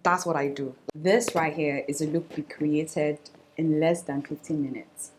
That's what I do. This right here is a look we created in less than 15 minutes.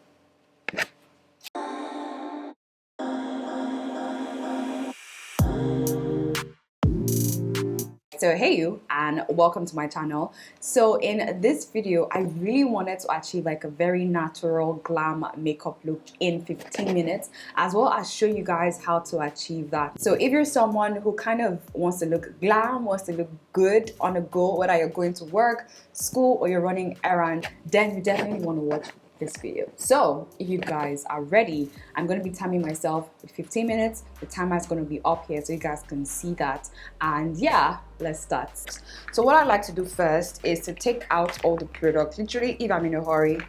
So hey you, and welcome to my channel. So in this video, I really wanted to achieve like a very natural glam makeup look in 15 minutes, as well as show you guys how to achieve that. So if you're someone who kind of wants to look glam, wants to look good on a go, whether you're going to work, school, or you're running errand, then you definitely want to watch this video. So if you guys are ready, I'm going to be timing myself with 15 minutes. The timer is going to be up here so you guys can see that. And yeah, let's start. So what I like to do first is to take out all the products. Literally, if I'm in a hurry,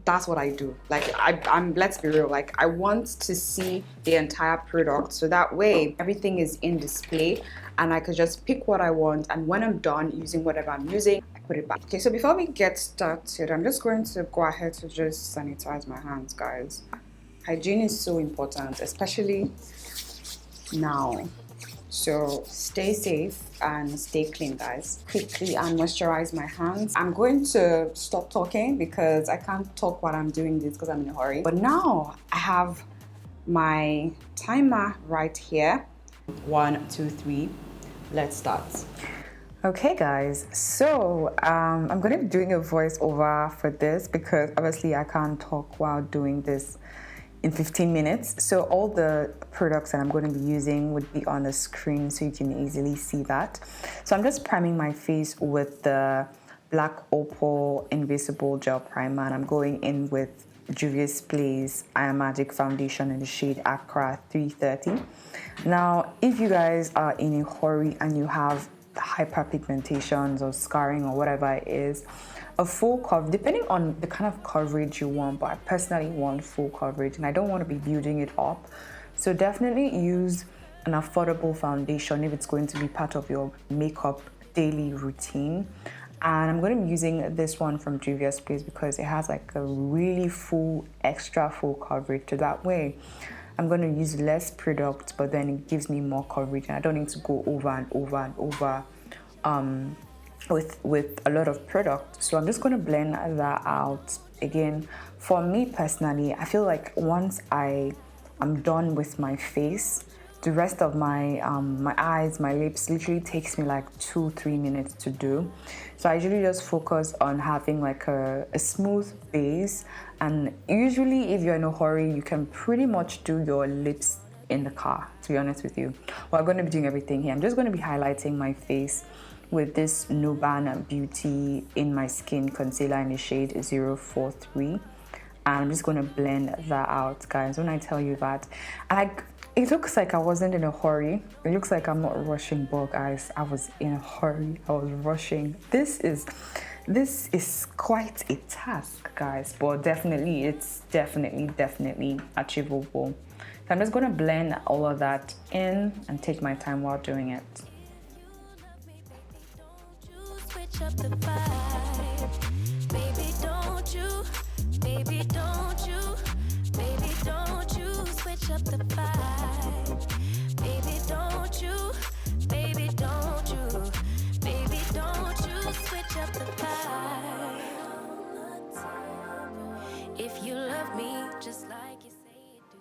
that's what I do. Like I'm let's be real, like I want to see the entire product so that way everything is in display and I could just pick what I want, and when I'm done using whatever I'm using, I put it back. Okay, so before we get started, I'm just going to go ahead to just sanitize my hands, guys. Hygiene is so important, especially now. So stay safe and stay clean, guys. Quickly and moisturize my hands. I'm going to stop talking because I can't talk while I'm doing this because I'm in a hurry. But now I have my timer right here. 1, 2, 3. Let's start. Okay guys, so I'm going to be doing a voiceover for this because obviously I can't talk while doing this in 15 minutes. So all the products that I'm going to be using would be on the screen so you can easily see that. So I'm just priming my face with the Black Opal Invisible Gel Primer, and I'm going in with Juvia's Place I Am Magic Foundation in the shade Accra 330. Now, if you guys are in a hurry and you have hyperpigmentations or scarring or whatever it is, a full cover, depending on the kind of coverage you want, but I personally want full coverage and I don't want to be building it up. So definitely use an affordable foundation if it's going to be part of your makeup daily routine. And I'm going to be using this one from Juvia's Place because it has like a really extra full coverage. So that way I'm going to use less product, but then it gives me more coverage and I don't need to go over and over and over with a lot of product. So I'm just going to blend that out. Again, for me personally, I feel like once I'm done with my face, the rest of my my eyes, my lips literally takes me like 2-3 minutes to do. So I usually just focus on having like a smooth base, and usually if you're in a hurry, you can pretty much do your lips in the car, to be honest with you. Well, I'm going to be doing everything here. I'm just going to be highlighting my face with this Nuban Beauty In My Skin concealer in the shade 043, and I'm just going to blend that out, guys. When I tell you that, it looks like I wasn't in a hurry. It looks like I'm not rushing, but guys, I was in a hurry. I was rushing. This is quite a task, guys, but definitely it's definitely achievable. So I'm just going to blend all of that in and take my time while doing it. Up the vibe. Baby, don't you, baby, don't you, baby, don't you switch up the vibe. Baby, don't you, baby, don't you, baby, don't you switch up the vibe. If you love me just like you say you do.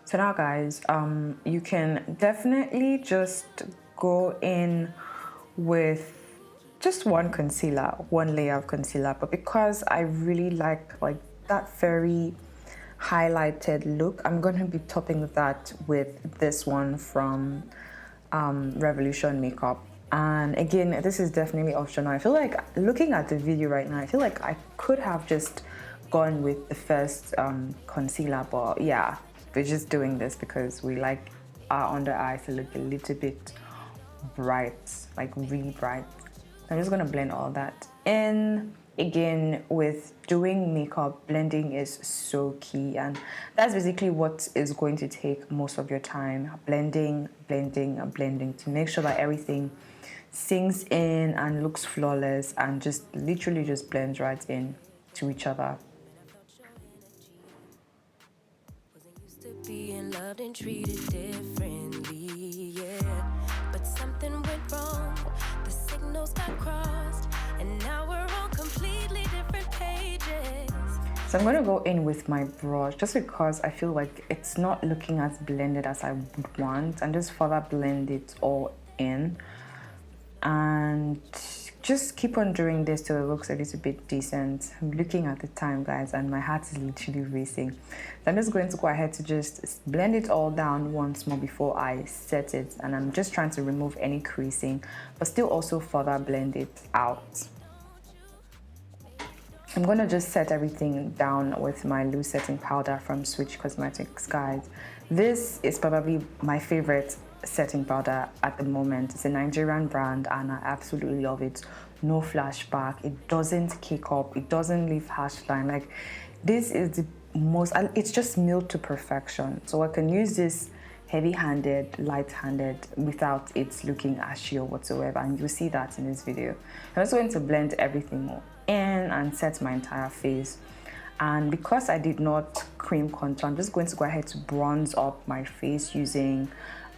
So now guys, you can definitely just go in with just one layer of concealer, but because I really like that very highlighted look, I'm going to be topping that with this one from Revolution Makeup. And again, this is definitely optional. I feel like looking at the video right now, I feel like I could have just gone with the first concealer, but yeah, we're just doing this because we like our under eyes to look a little bit bright, like really bright. I'm just gonna blend all that in. Again, with doing makeup, blending is so key, and that's basically what is going to take most of your time. Blending to make sure that everything sinks in and looks flawless and just literally just blends right in to each other. Being loved and treated differently, yeah. something went wrong. The signals got crossed, and now we're on completely different pages. So I'm going to go in with my brush just because I feel like it's not looking as blended as I would want, and just further blend it all in. And just keep on doing this till it looks a little bit decent. I'm looking at the time, guys, and my heart is literally racing. So I'm just going to go ahead to just blend it all down once more before I set it. And I'm just trying to remove any creasing, but still also further blend it out. I'm going to just set everything down with my loose setting powder from Switch Cosmetics, guys. This is probably my favorite setting powder at the moment. It's a Nigerian brand and I absolutely love it. No flashback, it doesn't kick up, it doesn't leave harsh line. Like, this is the most, it's just milled to perfection. So I can use this heavy-handed, light-handed without it looking ashy or whatsoever, and you'll see that in this video. I'm just going to blend everything in and set my entire face. And because I did not cream contour, I'm just going to go ahead to bronze up my face using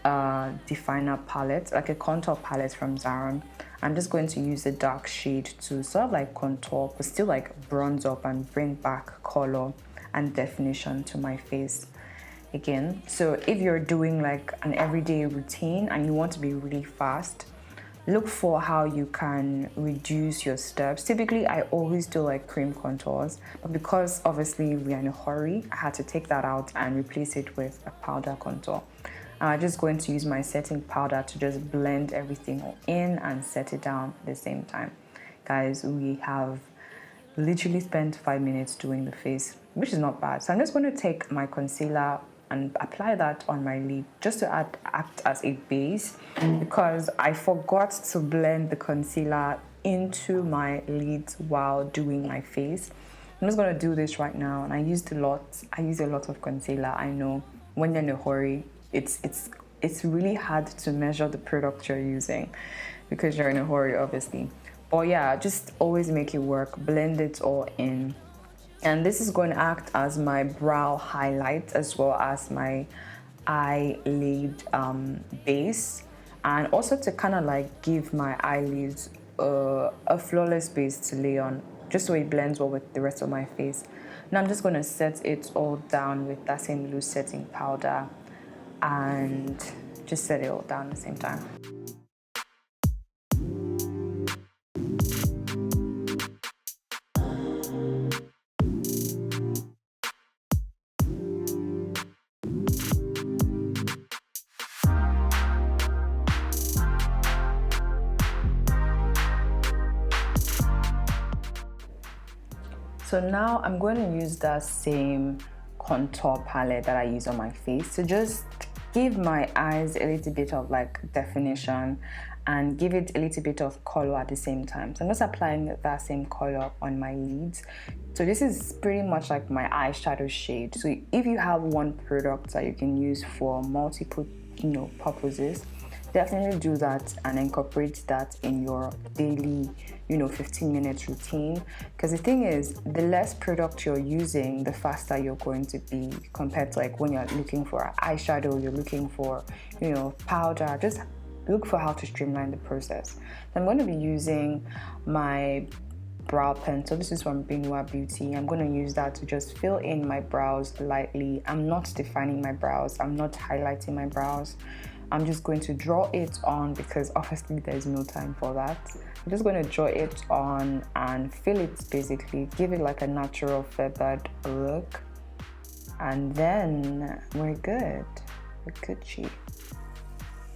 a definer palette, like a contour palette from Zaron. I'm just going to use a dark shade to sort of like contour, but still like bronze up and bring back color and definition to my face again. So if you're doing like an everyday routine and you want to be really fast, look for how you can reduce your steps. Typically, I always do like cream contours, but because obviously we are in a hurry, I had to take that out and replace it with a powder contour. I'm just going to use my setting powder to just blend everything in and set it down at the same time. Guys, we have literally spent 5 minutes doing the face, which is not bad. So I'm just going to take my concealer and apply that on my lid just to act as a base, because I forgot to blend the concealer into my lids while doing my face. I'm just going to do this right now, and I use a lot of concealer. I know when you're in a hurry, it's really hard to measure the product you're using because you're in a hurry, obviously. But yeah, just always make it work, blend it all in. And this is going to act as my brow highlight as well as my eyelid base, and also to kind of like give my eyelids a flawless base to lay on, just so it blends well with the rest of my face. Now I'm just going to set it all down with that same loose setting powder and just set it all down at the same time. So now I'm going to use that same contour palette that I use on my face to just give my eyes a little bit of like definition and give it a little bit of color at the same time. So I'm just applying that same color on my lids. So this is pretty much like my eyeshadow shade. So if you have one product that you can use for multiple, purposes, definitely do that and incorporate that in your daily 15 minutes routine, because the thing is, the less product you're using, the faster you're going to be, compared to like when you're looking for eyeshadow, you're looking for powder. Just look for how to streamline the process. I'm going to be using my brow pencil. This is from Benua Beauty. I'm going to use that to just fill in my brows lightly. I'm not defining my brows, I'm not highlighting my brows. I'm just going to draw it on because obviously there's no time for that. I'm just going to draw it on and fill it, basically give it like a natural feathered look, and then we're good. We're Gucci.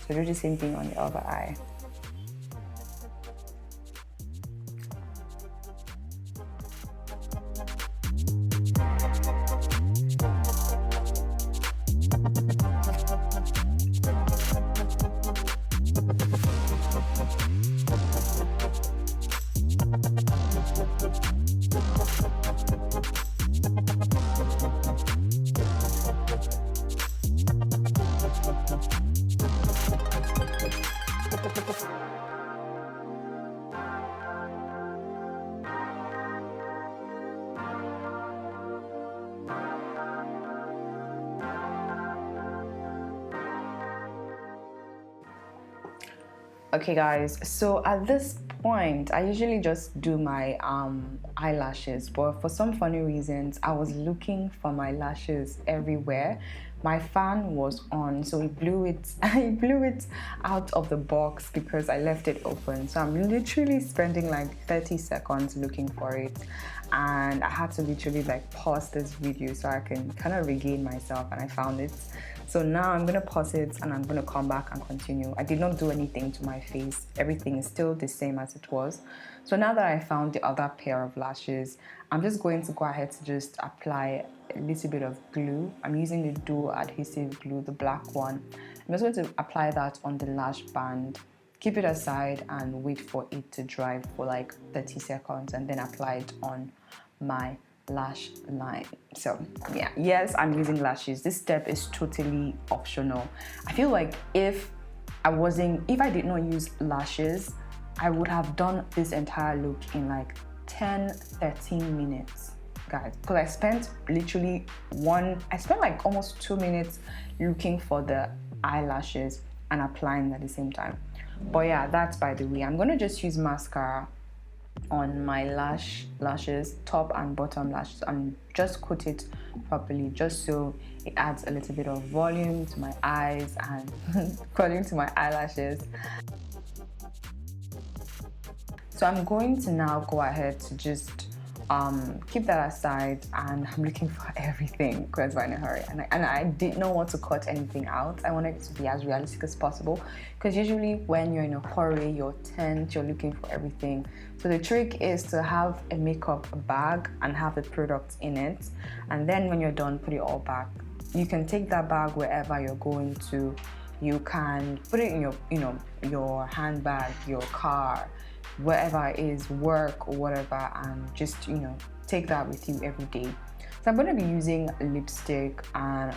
So do the same thing on the other eye. Okay guys, so at this point I usually just do my eyelashes, but for some funny reasons I was looking for my lashes everywhere. My fan was on, so it blew it I blew it out of the box because I left it open. So I'm literally spending like 30 seconds looking for it, and I had to literally like pause this video so I can kind of regain myself, and I found it. So now I'm gonna pause it and I'm gonna come back and continue. I did not do anything to my face. Everything is still the same as it was. So now that I found the other pair of lashes, I'm just going to go ahead to just apply a little bit of glue. I'm using the dual adhesive glue, the black one. I'm just going to apply that on the lash band, keep it aside and wait for it to dry for like 30 seconds, and then apply it on my lash line. So yeah, yes, I'm using lashes. This step is totally optional. I feel like if I did not use lashes, I would have done this entire look in like 10-13 minutes, guys, because I spent like almost 2 minutes looking for the eyelashes and applying at the same time. But yeah, that's by the way. I'm gonna just use mascara on my lashes, top and bottom lashes, and just coat it properly, just so it adds a little bit of volume to my eyes and volume to my eyelashes. So I'm going to now go ahead to just keep that aside, and I'm looking for everything because I'm in a hurry, and I did not want to cut anything out. I wanted it to be as realistic as possible, because usually when you're in a hurry, you're tense, you're looking for everything. So the trick is to have a makeup bag and have the product in it, and then when you're done, put it all back. You can take that bag wherever you're going to. You can put it in your handbag, your car, wherever it is, work or whatever, and just take that with you every day. So I'm going to be using lipstick, and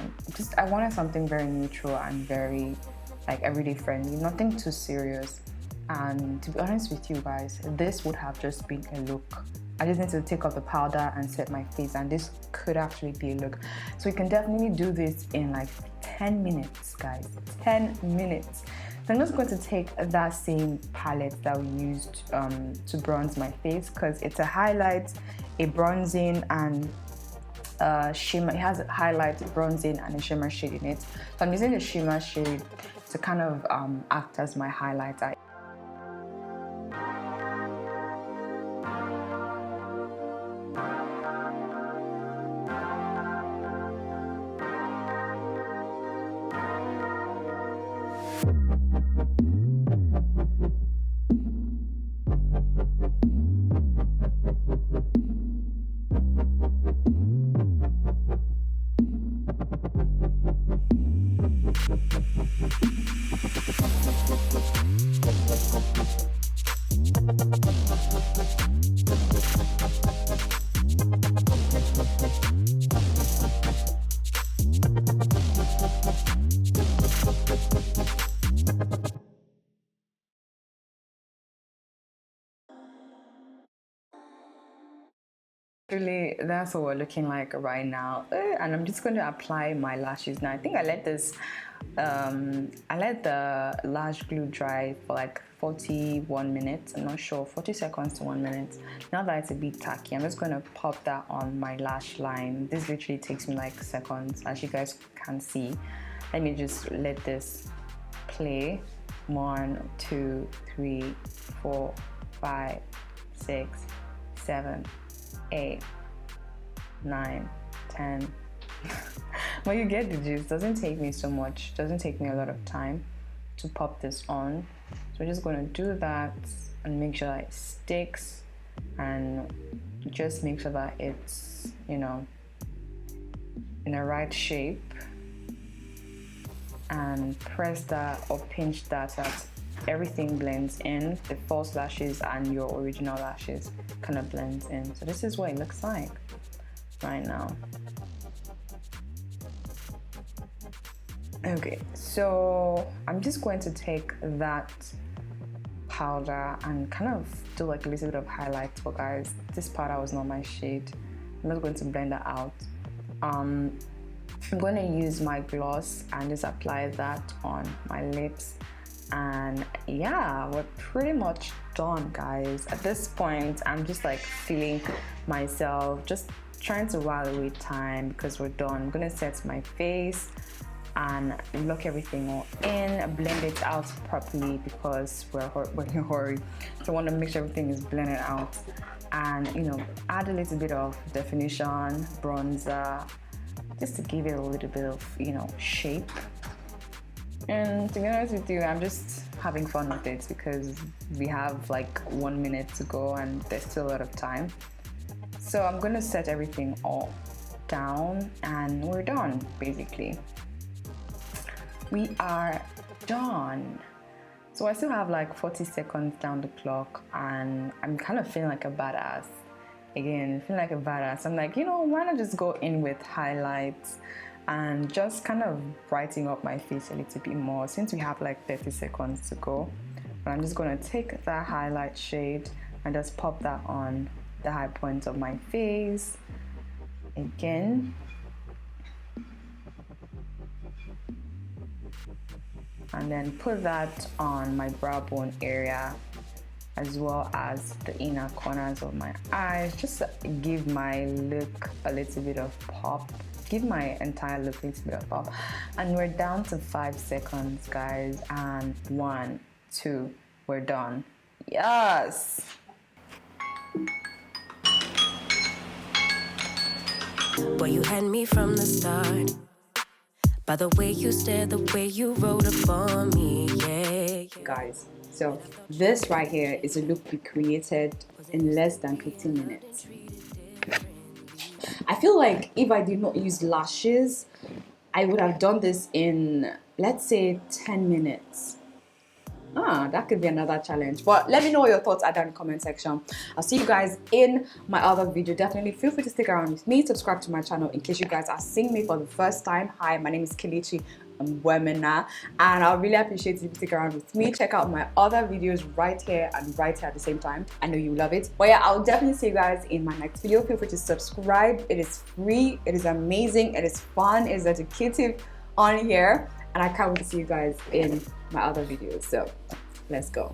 I wanted something very neutral and very like everyday friendly, nothing too serious. And to be honest with you guys, this would have just been a look. I just need to take off the powder and set my face, and this could actually be a look. So you can definitely do this in like 10 minutes, guys. 10 minutes. So I'm just going to take that same palette that we used to bronze my face, because it's a highlight, a bronzing, and shimmer. It has a highlight, bronzing, and a shimmer shade in it. So I'm using the shimmer shade to kind of act as my highlighter. Really, that's what we're looking like right now. And I'm just going to apply my lashes now. I think I let the lash glue dry for like 41 minutes. I'm not sure, 40 seconds to 1 minute. Now that it's a bit tacky, I'm just going to pop that on my lash line. This literally takes me like seconds, as you guys can see. Let me just let this play. 1, 2, 3, 4, 5, 6, 7, 8, 9, 10. Well, you get the gist. Doesn't take me so much, doesn't take me a lot of time to pop this on. So we're just going to do that and make sure that it sticks, and just make sure that it's in the right shape, and press that or pinch that so that everything blends in. The false lashes and your original lashes kind of blends in. So this is what it looks like right now. Okay, so I'm just going to take that powder and kind of do like a little bit of highlight. But guys, this powder was not my shade. I'm just going to blend that out. I'm going to use my gloss and just apply that on my lips And yeah, we're pretty much done, guys. At this point, I'm just like feeling myself, just trying to while away time because we're done. I'm gonna set my face and lock everything all in, blend it out properly because we're in a hurry. So I want to make sure everything is blended out, and you know, add a little bit of definition, bronzer, just to give it a little bit of, you know, shape. And to be honest with you, I'm just having fun with it because we have like 1 minute to go and there's still a lot of time. So I'm gonna set everything all down and we're done, basically. We are done. So I still have like 40 seconds down the clock and I'm kind of feeling like a badass. Again, feeling like a badass. I'm like, you know, why not just go in with highlights and just kind of brightening up my face a little bit more since we have like 30 seconds to go. But I'm just gonna take that highlight shade and just pop that on the high point of my face. Again. And then put that on my brow bone area as well as the inner corners of my eyes, just to give my look a little bit of pop, give my entire look a little bit of pop. And we're down to 5 seconds, guys, and 1, 2, we're done. Yes. Boy, you had me from the start. By the way you stared, the way you wrote upon me, yeah. Guys, so this right here is a look we created in less than 15 minutes. I feel like if I did not use lashes, I would have done this in, let's say, 10 minutes. That could be another challenge. But let me know what your thoughts are down in the comment section. I'll see you guys in my other video. Definitely feel free to stick around with me. Subscribe to my channel in case you guys are seeing me for the first time. Hi, my name is Kelechi Mgbemena, and I'll really appreciate if you stick around with me. Check out my other videos right here and right here at the same time. I know you love it. But yeah, I'll definitely see you guys in my next video. Feel free to subscribe. It is free. It is amazing. It is fun. It is educative on here. And I can't wait to see you guys in my other videos. So let's go.